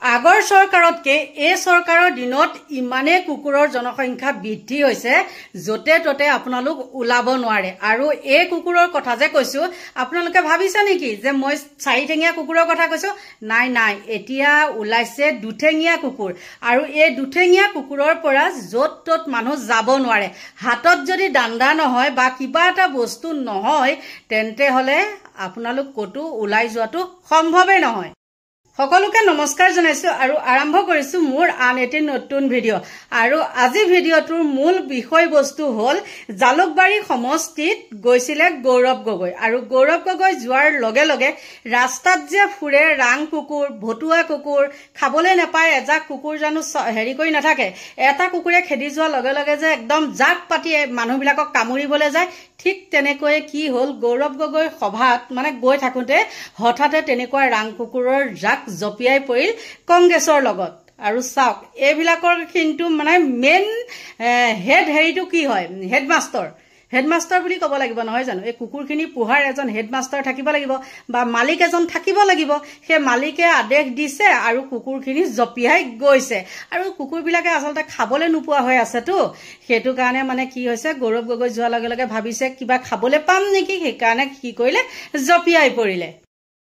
আগৰ চৰকাৰতকে এই চৰকাৰৰ দিনত ইমানে কুকুৰৰ জনসংখ্যা বৃদ্ধি হৈছে যতে ততে আপোনালোক ওলাব নোৱাৰে আৰু এই কুকুৰৰ কথা যে কৈছো আপোনালোকে ভাবিছে নেকি যে মই চাৰিঠেঙীয়া কুকুৰৰ কথা কৈছো নাই নাই এতিয়া ওলাইছে দুঠেঙীয়া কুকুৰ আৰু এই দুঠেঙীয়া কুকুৰৰ পৰা যত তত মানুহ যাব নোৱাৰে হাতত যদি ডাণ্ডা নহয় বা কিবা এটা বস্তু নহয় তেন্তে হলে আপোনালোক কতো ওলাই যোৱাটো সম্ভৱেই নহয় সকলোকে নমস্কাৰ জনাইছো আৰু আৰম্ভ কৰিছো মোৰ আন এটি নতুন ভিডিঅ আৰু আজি ভিডিঅটোৰ মূল বিষয়বস্তু হল জালুকবাৰী সমষ্টিত গৈছিলে গৌৰৱ গগৈ আৰু গৌৰৱ গগৈ যোৱাৰ লগে লগে ৰাস্তাত যে ফুৰে ৰাং কুকুৰ ভতুৱা কুকুৰ খাবলৈ নাপায় এজাক কুকুৰ জানো হেৰি কৰি নাথাকে এটা কুকুৰে খেদি যোৱাৰ লগে লগে যে একদম জাক পাতি মানুহবিলাকক কামুৰিবলৈ যায় ঠিক তেনেকৈ কি হল গৌৰৱ গগৈ সভাত মানে গৈ থাকোতে হঠাতে তেনেকুৱা ৰাং কুকুৰৰ জাক জপিয়াই পৰিল কংগ্ৰেছৰ লগত আৰু চাওক এইবিলাকৰ কিন্তু মানে মেইন হেৰিটো কি হয় হেডমাষ্টাৰ বুলি ক'ব লাগিব নহয় জানো এই কুকুৰখিনি পোহাৰ এজন হেডমাষ্টাৰ থাকিব লাগিব বা মালিক এজন থাকিব লাগিব সেই মালিকে আদেশ দিছে আৰু কুকুৰখিনি জপিয়াই গৈছে আৰু কুকুৰবিলাকে আচলতে খাবলৈ নোপোৱা হৈ আছেতো সেইটো কাৰণে মানে কি হৈছে গৌৰৱ গগৈ যোৱাৰ লগে লগে ভাবিছে কিবা খাবলৈ পাম নেকি সেইকাৰণে কি কৰিলে জপিয়াই পৰিলে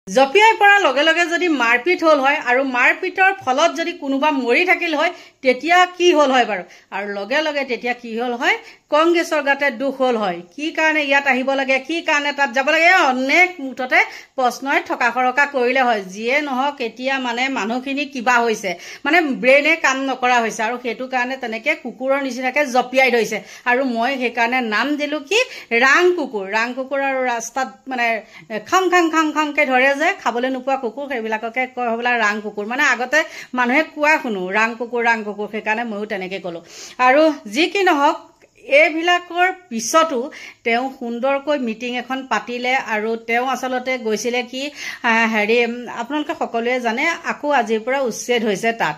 জপিয়াই পৰাৰ লগে লগে যদি মাৰপিট হল হয় আৰু মাৰপিটৰ ফলত যদি কোনোবা মৰি থাকিল হয় তেতিয়া কি হল হয় বাৰু আৰু লগে লগে তেতিয়া কি হল হয় কংগ্ৰেছৰ গাতে দুখ হল হয় কি কাৰণে ইয়াত আহিব লাগে কি কাৰণে তাত যাব লাগে অনেক মুঠতে প্ৰশ্নই থকা খৰকা কৰিলে হয় যিয়ে নহওক এতিয়া মানে মানুহখিনি কিবা হৈছে মানে ব্ৰেইনে কাম নকৰা হৈছে আৰু সেইটো কাৰণে তেনেকে কুকুৰৰ নিচিনাকে জপিয়াই ধৰিছে আৰু মই সেইকাৰণে নাম দিলো কি ৰাং কুকুৰ আৰু ৰাস্তাত মানে খাং খাংকে ধৰে যে খাবলৈ নোপোৱা কুকুৰ সেইবিলাককে কয় হবলা ৰাং কুকুৰ মানে আগতে মানুহে কোৱা শুনো ৰাং কুকুৰ সেইকাৰণে ময়ো তেনেকে কলো আৰু যি কি নহওক এইবিলাকৰ পিছতো তেওঁ সুন্দৰকৈ মিটিং এখন পাতিলে আৰু তেওঁ আচলতে গৈছিলে কি হেৰি আপোনালোকে সকলোৱে জানে আকৌ আজিৰ পৰা উচ্ছেদ হৈছে তাত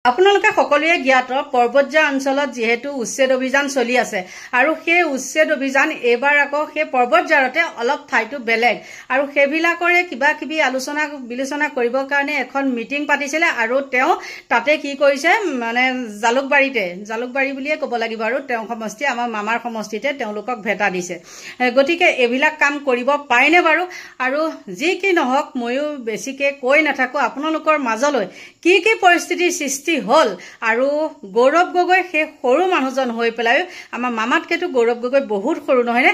আপোনালোকে সকলোৱে জ্ঞাত পৰ্বতীয়া অঞ্চলত যেহেতু উচ্ছেদ অভিযান চলি আছে আৰু সেই উচ্ছেদ অভিযান এবাৰ আকৌ সেই পৰ্বতজাৰতে অলপ ঠাইটো বেলেগ আৰু সেইবিলাকৰে কিবা কিবি আলোচনা বিলোচনা কৰিবৰ কাৰণে এখন মিটিং পাতিছিলে আৰু তেওঁ তাতে কি কৰিছে মানে জালুকবাৰী বুলিয়ে ক'ব লাগিব আৰু তেওঁ সমষ্টি আমাৰ মামাৰ সমষ্টিতে তেওঁলোকক ভেটা দিছে গতিকে এইবিলাক কাম কৰিব পাৰেনে বাৰু আৰু যি কি নহওক ময়ো বেছিকে কৈ নাথাকো আপোনালোকৰ মাজলৈ কি কি পৰিস্থিতিৰ সৃষ্টি হল আৰু গৌৰৱ গগৈ সেই সৰু মানুহজন হৈ পেলাই আমাৰ মামাতকেতো গৌৰৱ গগৈ বহুত সৰু নহয়নে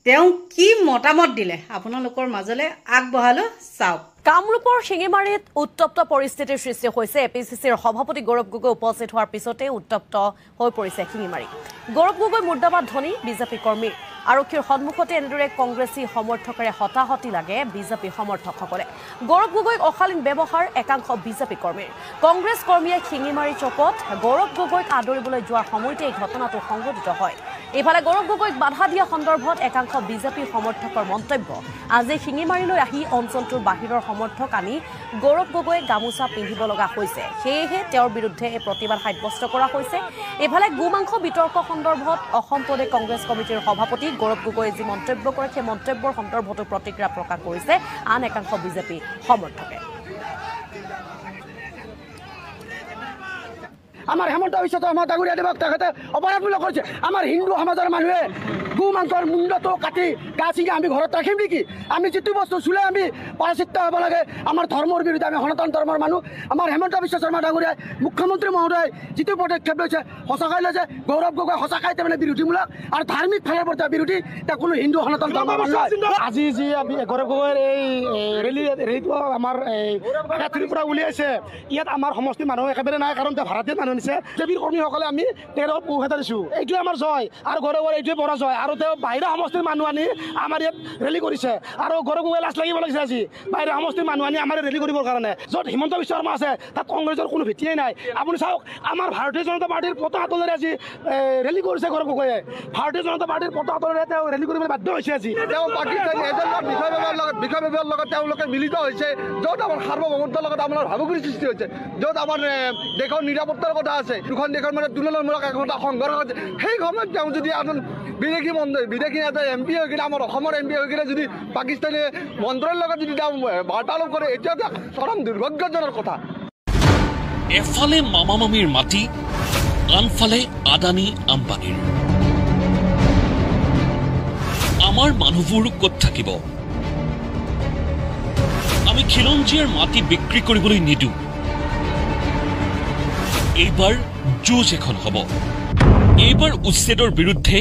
তেওঁ কি মতামত দিলে আপোনালোকৰ মাজলৈ আগবঢ়ালো চাওক কামৰূপৰ শিঙিমাৰীত উত্তপ্ত পৰিস্থিতিৰ সৃষ্টি হৈছে এপিচিচিৰ সভাপতি গৌৰৱ গগৈ উপস্থিত হোৱাৰ পিছতে উত্তপ্ত হৈ পৰিছে শিঙিমাৰী গৌৰৱ গগৈ মুৰ্দাবাদ ধ্বনি বিজেপি কৰ্মীৰ আৰক্ষীৰ সন্মুখতে এনেদৰে কংগ্ৰেছী সমৰ্থকেৰে হতাহতি লাগে বিজেপি সমৰ্থকসকলে গৌৰৱ গগৈক অশালীন ব্যৱহাৰ একাংশ বিজেপি কৰ্মীৰ কংগ্ৰেছ কৰ্মীয়ে শিঙিমাৰী চকত গৌৰৱ গগৈক আদৰিবলৈ যোৱাৰ সময়তে এই ঘটনাটো সংঘটিত হয় এইফালে গৌৰৱ গগৈক বাধা দিয়া সন্দৰ্ভত একাংশ বিজেপি সমৰ্থকৰ মন্তব্য আজি শিঙিমাৰীলৈ আহি অঞ্চলটোৰ বাহিৰৰ সমৰ্থক আনি গৌৰৱ গগৈ গামোচা পিন্ধিব লগা হৈছে সেয়েহে তেওঁৰ বিৰুদ্ধে এই প্ৰতিবাদ সাব্যস্ত কৰা হৈছে এইফালে গোমাংস বিতৰ্ক সন্দৰ্ভত অসম প্ৰদেশ কংগ্ৰেছ কমিটিৰ সভাপতি গৌৰৱ গগৈয়ে যি মন্তব্য কৰে সেই মন্তব্যৰ সন্দৰ্ভতো প্ৰতিক্ৰিয়া প্ৰকাশ কৰিছে আন একাংশ বিজেপি সমৰ্থকে আমাৰ হেমন্ত বিশ্ব শৰ্মা ডাঙৰীয়া দেৱক তেখেতে অপৰাধমূলক কৰিছে আমাৰ হিন্দু সমাজৰ মানুহে গো মাংসৰ মুণ্ডটো কাটি গা ছিঙি আমি ঘৰত ৰাখিম নেকি আমি যিটো বস্তু চুলে আমি পৰাচিত হ'ব লাগে আমাৰ ধৰ্মৰ বিৰুদ্ধে আমি সনাতন ধৰ্মৰ মানুহ আমাৰ হেমন্ত বিশ্ব শৰ্মা ডাঙৰীয়াই মুখ্যমন্ত্ৰী মহোদয় যিটো পদক্ষেপ লৈছে সঁচাকৈ লৈছে গৌৰৱ গগৈ সঁচাকৈ তাৰমানে বিৰোধীমূলক আৰু ধাৰ্মিক ফালৰ পৰা বিৰোধী তেওঁ কোনো হিন্দু সনাতন ধৰ্মৰ মানুহ আজি যি আমি গৌৰৱ গগৈৰ এই ৰেলীটো আমাৰ কাঠিৰ পৰা উলিয়াইছে ইয়াত আমাৰ সমষ্টিৰ মানুহ একেবাৰে নাই কাৰণ তেওঁ ভাৰতীয় মানুহ নিছে বিজেপিৰ কৰ্মীসকলে আমি তেওঁৰ পোহ এটা দিছোঁ এইটোৱে আমাৰ জয় আৰু গৌৰৱ গগৈৰ এইটোৱে পৰাজয় আৰু তেওঁ বাহিৰা সমষ্টিৰ মানুহ আনি আমাৰ ইয়াত ৰেলী কৰিছে আৰু গৌৰৱ গগৈ লাজ লাগিব লাগিছে আজি বাহিৰা সমষ্টিৰ মানুহ আনি আমাৰ ৰেলী কৰিবৰ কাৰণে য'ত হিমন্ত বিশ্ব শৰ্মা আছে তাত কংগ্ৰেছৰ কোনো ভিত্তিয়েই নাই আপুনি চাওক আমাৰ ভাৰতীয় জনতা পাৰ্টীৰ পতাকা তলেৰে আজি ৰেলী কৰিছে গৌৰৱ গগৈয়ে ভাৰতীয় জনতা পাৰ্টীৰ পতাকা তলেৰে তেওঁ ৰেলী কৰিবলৈ বাধ্য হৈছে আজি তেওঁ পাকিস্তানী এজেণ্টৰ বিষয়ববীয়াৰ লগত তেওঁলোকে মিলিত হৈছে য'ত আমাৰ সাৰ্বভৌমত্বৰ লগত আপোনাৰ ভাবুকিৰ সৃষ্টি হৈছে য'ত আমাৰ দেশৰ নিৰাপত্তাৰ কথা আছে দুখন দেশৰ মানে তুলনামূলক একটা সংঘৰ্ষ আছে সেই সময়ত তেওঁ যদি এজন বিদেশী এটা এম পি হৈ কিনে আমাৰ অসমৰ এম পি হৈ কিনে যদি পাকিস্তানী মন্ত্ৰীৰ লগত যদি তেওঁ বাৰ্তালাপ কৰে এতিয়া চৰম দুৰ্ভাগ্যজনক কথা এফালে মামা মামীৰ মাটি, আনফালে আদানী আম্বানীৰ। আমাৰ মানুহবোৰ ক'ত থাকিব? আমি খিলঞ্জীয়াৰ মাটি বিক্ৰী কৰিবলৈ নিদিওঁ। এইবাৰ যুঁজ এখন হ'ব। এইবাৰ উচ্ছেদৰ বিৰুদ্ধে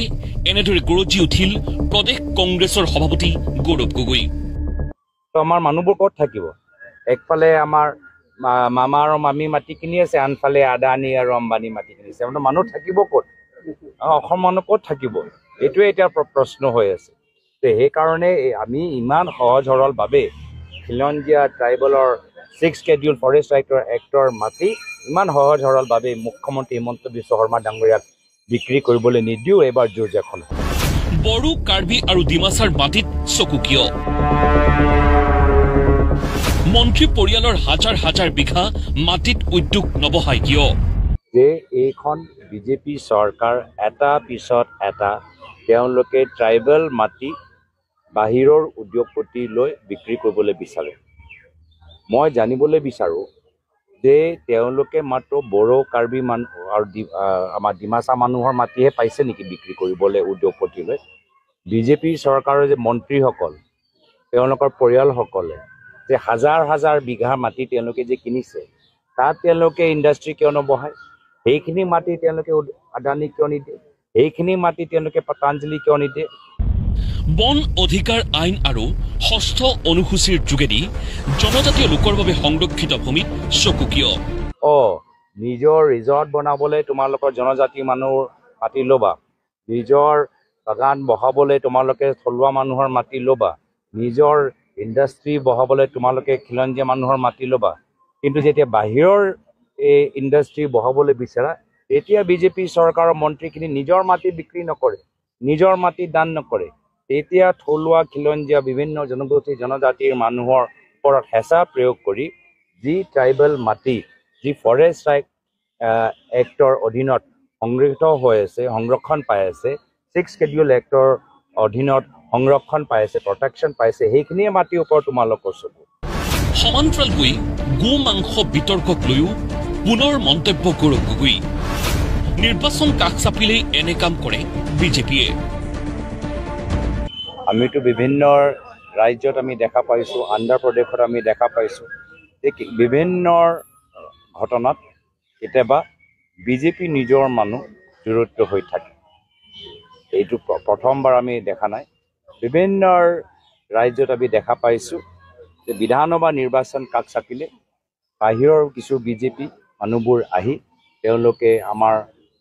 এনেদৰে গৰজি উঠিল প্ৰদেশ কংগ্ৰেছৰ সভাপতি গৌৰৱ গগৈ। আমাৰ মানুহবোৰ ক'ত থাকিব? একফালে আমাৰ মামা আৰু মামী মাটি কিনি আছে, আনফালে আদানী আৰু আম্বানী মাটি কিনিছে। মানুহ থাকিব ক'ত? অসম মানুহ ক'ত থাকিব? এইটোৱে এতিয়া প্ৰশ্ন হৈ আছে। সেইকাৰণে আমি ইমান সহজ সৰলভাৱে খিলঞ্জীয়া ট্ৰাইবেলৰ 6 Schedule ফৰেষ্ট এক্টৰ মাটি ইমান সহজ সৰলভাৱে মুখ্যমন্ত্ৰী হিমন্ত বিশ্ব শৰ্মা ডাঙৰীয়াক বিক্ৰী কৰিবলৈ নিদিওঁ। এইবাৰ যুঁজ এখন বড়ো, কাৰ্বি আৰু ডিমাছাৰ মাটিত চকু কিয়? মন্ত্ৰী পৰিয়ালৰ হাজাৰ হাজাৰ বিঘা মাটিত উদ্যোগ নবহায় কিয়? যে এইখন বিজেপি চৰকাৰ এটা পিছত এটা তেওঁলোকে ট্ৰাইবেল মাটি বাহিৰৰ উদ্যোগপতি লৈ বিক্ৰী কৰিবলৈ বিচাৰে। মই জানিবলৈ বিচাৰোঁ যে তেওঁলোকে মাত্ৰ বড়ো, কাৰ্বি মানুহ আৰু আমাৰ ডিমাছা মানুহৰ মাটিহে পাইছে নেকি বিক্ৰী কৰিবলৈ উদ্যোগপতিলৈ? বিজেপি চৰকাৰৰ যে মন্ত্ৰীসকল, তেওঁলোকৰ পৰিয়ালসকলে যে হাজাৰ হাজাৰ বিঘা মাটি তেওঁলোকে যে কিনিছে, তাত তেওঁলোকে ইণ্ডাষ্ট্ৰী কিয় নবহায়? সেইখিনি মাটি তেওঁলোকে আদানী কিয় নিদিয়ে? সেইখিনি মাটি তেওঁলোকে পতঞ্জলি কিয় নিদিয়ে? বন অধিকাৰ আইন আৰু 6ষ্ঠ অনুসূচীৰ যোগেদি জনজাতীয় লোকৰ বাবে সংৰক্ষিত ভূমিত চকু কিয়? নিজৰ ৰিজৰ্ট বনাবলৈ তোমালোকৰ জনজাতি মানুহৰ মাটি ল'বা, নিজৰ বাগান বহাবলৈ তোমালোকে থলুৱা মানুহৰ মাটি ল'বা, নিজৰ ইণ্ডাষ্ট্ৰী বহাবলৈ তোমালোকে খিলঞ্জীয়া মানুহৰ মাটি ল'বা। কিন্তু যেতিয়া বাহিৰৰ এই ইণ্ডাষ্ট্ৰী বহাবলৈ বিচাৰা, তেতিয়া বিজেপি চৰকাৰৰ মন্ত্ৰীখিনি নিজৰ মাটি বিক্ৰী নকৰে, নিজৰ মাটি দান নকৰে। তেতিয়া থলুৱা খিলঞ্জীয়া বিভিন্ন জনজাতিৰ মানুহৰ ওপৰত হেঁচা প্ৰয়োগ কৰি যি ট্ৰাইবেল মাটি, যি ফৰেষ্ট এক্টৰ অধীনত সংৰক্ষিত হৈ আছে, সংৰক্ষণ পাই আছে, 6 Schedule এক্টৰ অধীনত সংৰক্ষণ পাই আছে, প্ৰটেকশ্যন পাইছে, সেইখিনিয়ে মাটিৰ ওপৰত তোমালোকৰ চকু। সমান্তৰালকৈ গো মাংস বিতৰ্কক লৈও পুনৰ মন্তব্য গৌৰৱ গগৈ। নিৰ্বাচন কাষ চাপিলেই এনে কাম কৰে বিজেপিয়ে। আমিতো বিভিন্ন ৰাজ্যত আমি দেখা পাইছোঁ, অন্ধ্ৰপ্ৰদেশত আমি দেখা পাইছোঁ যে বিভিন্ন ঘটনাত কেতিয়াবা বিজেপি নিজৰ মানুহ জড়িত হৈ থাকে। এইটো প্ৰথমবাৰ আমি দেখা নাই। বিভিন্ন ৰাজ্যত আমি দেখা পাইছোঁ যে বিধানসভা নিৰ্বাচন কাষ চাপিলে বাহিৰৰ কিছু বিজেপি মানুহবোৰ আহি তেওঁলোকে আমাৰ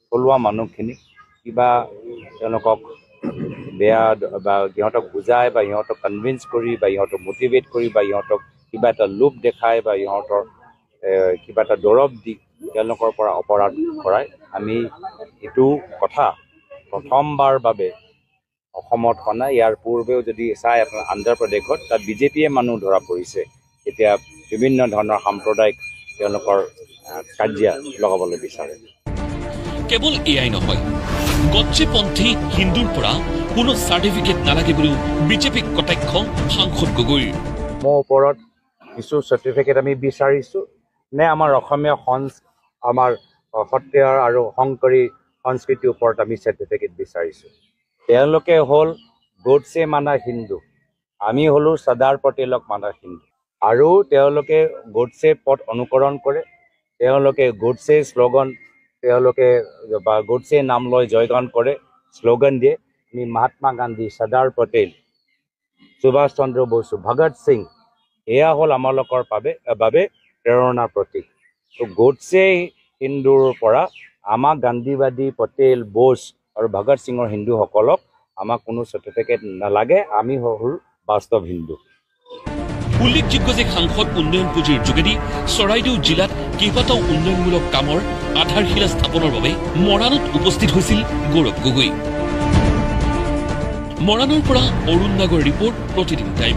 থলুৱা মানুহখিনিক কিবা তেওঁলোকক বেয়া বা সিহঁতক বুজাই বা সিহঁতক কনভিন্স কৰি বা সিহঁতক মটিভেট কৰি বা সিহঁতক কিবা এটা লোভ দেখায় বা সিহঁতৰ কিবা এটা দৰৱ দি তেওঁলোকৰ পৰা অপৰাধ কৰায়। আমি এইটো কথা প্ৰথমবাৰ বাবে অসমত হোৱা নাই। ইয়াৰ পূৰ্বেও যদি চাই আপোনাৰ অন্ধ্ৰপ্ৰদেশত, তাত বিজেপিয়ে মানুহ ধৰা পৰিছে। এতিয়া বিভিন্ন ধৰণৰ সাম্প্ৰদায়িক তেওঁলোকৰ কাজিয়া লগাবলৈ বিচাৰে। কেৱল এয়াই নহয়, গচ্ছেপন্থী হিন্দুৰ পৰা কোনো চাৰ্টিফিকেট নালাগে বুলিও বিজেপিক কটাক্ষ সাংসদ গগৈ। মোৰ ওপৰত কিছু চাৰ্টিফিকেট আমি বিচাৰিছোঁ নে আমাৰ অসমীয়া আমাৰ সত্ৰীয়া আৰু শংকৰী সংস্কৃতিৰ ওপৰত আমি চাৰ্টিফিকেট বিচাৰিছোঁ? তেওঁলোকে হ'ল গডছে মানা হিন্দু, আমি হ'লোঁ চৰ্দাৰ পটেলক মানা হিন্দু। আৰু তেওঁলোকে গডছে পথ অনুকৰণ কৰে, তেওঁলোকে গডছে শ্লোগান, তেওঁলোকে বা গডছে নাম লৈ জয়গান কৰে, শ্লোগান দিয়ে। আমি মহাত্মা গান্ধী, চৰ্দাৰ পটেল, সুভাষ চন্দ্ৰ বসু, ভগত সিং, এয়া হ'ল আমালোকৰ বাবে প্ৰেৰণাৰ প্ৰতীক। তো গডছে হিন্দুৰ পৰা আমাক গান্ধীবাদী, পটেল, বোস আৰু ভগত সিঙৰ হিন্দুসকলক আমাক কোনো চাৰ্টিফিকেট নালাগে। আমি হ'ল বাস্তৱ হিন্দু। উল্লেখযোগ্য যে সাংসদ উন্নয়ন পুঁজিৰ যোগেদি চৰাইদেউ জিলাত কেইবাটাও উন্নয়নমূলক কামৰ আধাৰশিলা স্থাপনৰ বাবে মৰাণত উপস্থিত হৈছিল গৌৰৱ গগৈ। মৰাণৰ পৰা অৰুণ নাগৰ ৰিপৰ্ট, প্ৰতিদিন টাইম।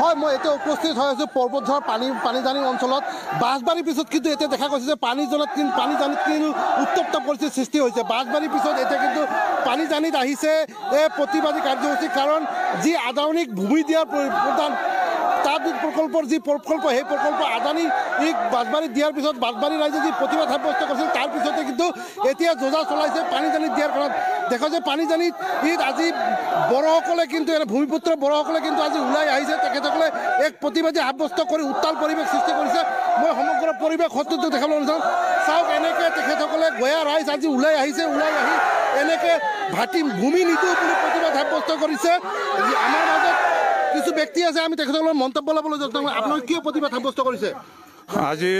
হয়, মই এতিয়া উপস্থিত হৈ আছোঁ পৰ্বতঝৰ পানীজানি অঞ্চলত। বাঁশবাৰীৰ পিছত কিন্তু এতিয়া দেখা গৈছে যে পানীজানিত কিন্তু উত্তপ্ত পৰিস্থিতিৰ সৃষ্টি হৈছে। বাঁশবাৰীৰ পিছত এতিয়া কিন্তু পানীজানিত আহিছে এই প্ৰতিবাদী কাৰ্যসূচী। কাৰণ যি আদানীক ভূমি দিয়াৰ তাপবিদ্যুৎ প্ৰকল্পৰ যি প্ৰকল্প সেই প্ৰকল্প আদানী বাঁশবাৰীত দিয়াৰ পিছত বাঁশবাৰী ৰাইজে যি প্ৰতিবাদ সাব্যস্ত কৰিছিল তাৰ পিছতে কিন্তু এতিয়া যোজা চলাইছে পানীজানিত দিয়াৰ কাৰণত দেখা যে পানীজানিত আজি বড়োসকলে কিন্তু ভূমিপুত্ৰ বড়োসকলে কিন্তু আজি ওলাই আহিছে তেখেতসকলে এক প্ৰতিবাদী সাব্যস্ত কৰি উত্তাল পৰিৱেশ সৃষ্টি কৰিছে মই সমগ্ৰ পৰিৱেশ সত্যটো দেখাবলৈ বিচাৰোঁ চাওক এনেকৈ তেখেতসকলে গঞা ৰাইজ আজি ওলাই আহিছে ওলাই আহি এনেকৈ ভূমি নিদিওঁ বুলি প্ৰতিবাদ সাব্যস্ত কৰিছে আমাৰ মাজত কিছু ব্যক্তি আছে আমি তেখেতসকলৰ মন্তব্য ল'বলৈ যত্ন আপোনালোকে কিয় প্ৰতিবাদ সাব্যস্ত কৰিছে আজি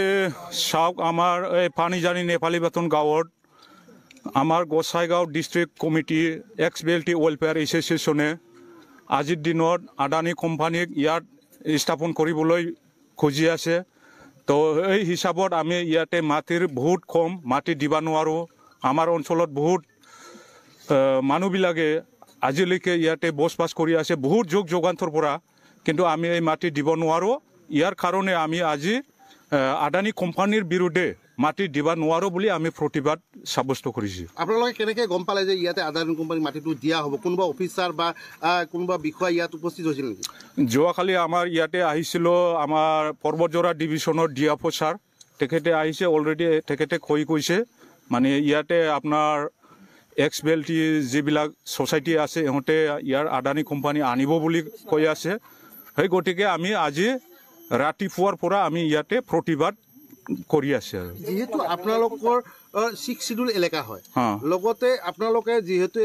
চাওক আমাৰ এই পানীজানি নেপালী বেতন গাঁৱত আমাৰ গোসাইগাঁও ডিষ্ট্ৰিক্ট কমিটি এক্স বেল্টি ৱেলফেয়াৰ এছ'চিয়েশ্যনে আজিৰ দিনত আদানী কোম্পানীক ইয়াত স্থাপন কৰিবলৈ খুজি আছে তো এই হিচাপত আমি ইয়াতে মাটিৰ বহুত কম মাটি দিব নোৱাৰোঁ আমাৰ অঞ্চলত বহুত মানুহবিলাকে আজিলৈকে ইয়াতে বসবাস কৰি আছে বহুত যুগ যুগান্তৰ পৰা কিন্তু আমি এই মাটি দিব নোৱাৰোঁ ইয়াৰ কাৰণে আমি আজি আদানী কোম্পানীৰ বিৰুদ্ধে মাটি দিব নোৱাৰোঁ বুলি আমি প্ৰতিবাদ সাব্যস্ত কৰিছোঁ আপোনালোকে কেনেকৈ গম পালে যে ইয়াতে আদানী কোম্পানী মাটিটো দিয়া হ'ব কোনোবা অফিচাৰ বা কোনোবা বিষয়া ইয়াত উপস্থিত হৈছিল নেকি যোৱাকালি আমাৰ ইয়াতে আহিছিলোঁ আমাৰ পৰ্বতজোৰা ডিভিশ্যনৰ ডিএফঅ ছাৰ তেখেতে আহিছে অলৰেডি তেখেতে কৈ কৈছে মানে ইয়াতে আপোনাৰ এক্স বেল্টি যিবিলাক ছ'চাইটি আছে ইহঁতে ইয়াৰ আদানী কোম্পানী আনিব বুলি কৈ আছে সেই গতিকে আমি আজি ৰাতিপুৱাৰ পৰা আমি ইয়াতে প্ৰতিবাদ কৰি আছে আৰু যিহেতু আপোনালোকৰ 6 শিডিউল এলেকা হয় লগতে আপোনালোকে যিহেতু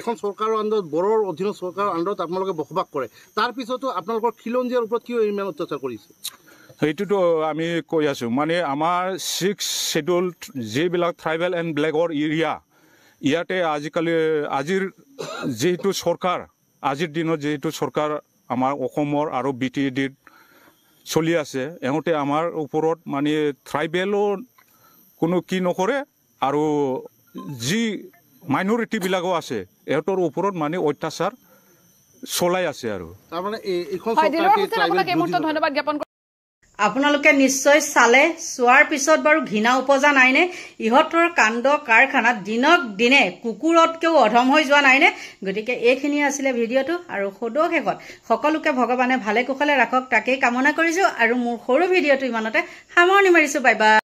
এখন চৰকাৰৰ আণ্ডাৰত বড়োৰ অধীনত চৰকাৰৰ আণ্ডাৰত আপোনালোকে বসবাস কৰে তাৰ পিছতো আপোনালোকৰ খিলঞ্জীয়াৰ ওপৰত কিয় ইমান অত্যাচাৰ কৰিছে সেইটোতো আমি কৈ আছোঁ মানে আমাৰ 6 শিডিউল যিবিলাক ট্ৰাইবেল এণ্ড ব্লেকৰ এৰিয়া ইয়াতে আজিকালি আজিৰ যিহেতু চৰকাৰ আজিৰ দিনত যিহেতু চৰকাৰ আমাৰ অসমৰ আৰু বি টি ডিত চলি আছে ইহঁতে আমাৰ ওপৰত মানে ট্ৰাইবেলৰ কোনো কি নকৰে আৰু যি মাইনৰিটিবিলাকো আছে ইহঁতৰ ওপৰত মানে অত্যাচাৰ চলাই আছে আৰু তাৰমানে এইখন ধন্যবাদ জ্ঞাপন আপোনালোকে নিশ্চয় চালে চোৱাৰ পিছত বাৰু ঘৃণা উপজা নাইনে ইহঁতৰ কাণ্ড কাৰখানাত দিনক দিনে কুকুৰতকৈও অধম হৈ যোৱা নাইনে গতিকে এইখিনি আছিলে ভিডিঅ'টো আৰু সদৌ শেষত সকলোকে ভগৱানে ভালে কুশলে ৰাখক তাকেই কামনা কৰিছোঁ আৰু মোৰ সৰু ভিডিঅ'টো ইমানতে সামৰণি মাৰিছোঁ বাই বাই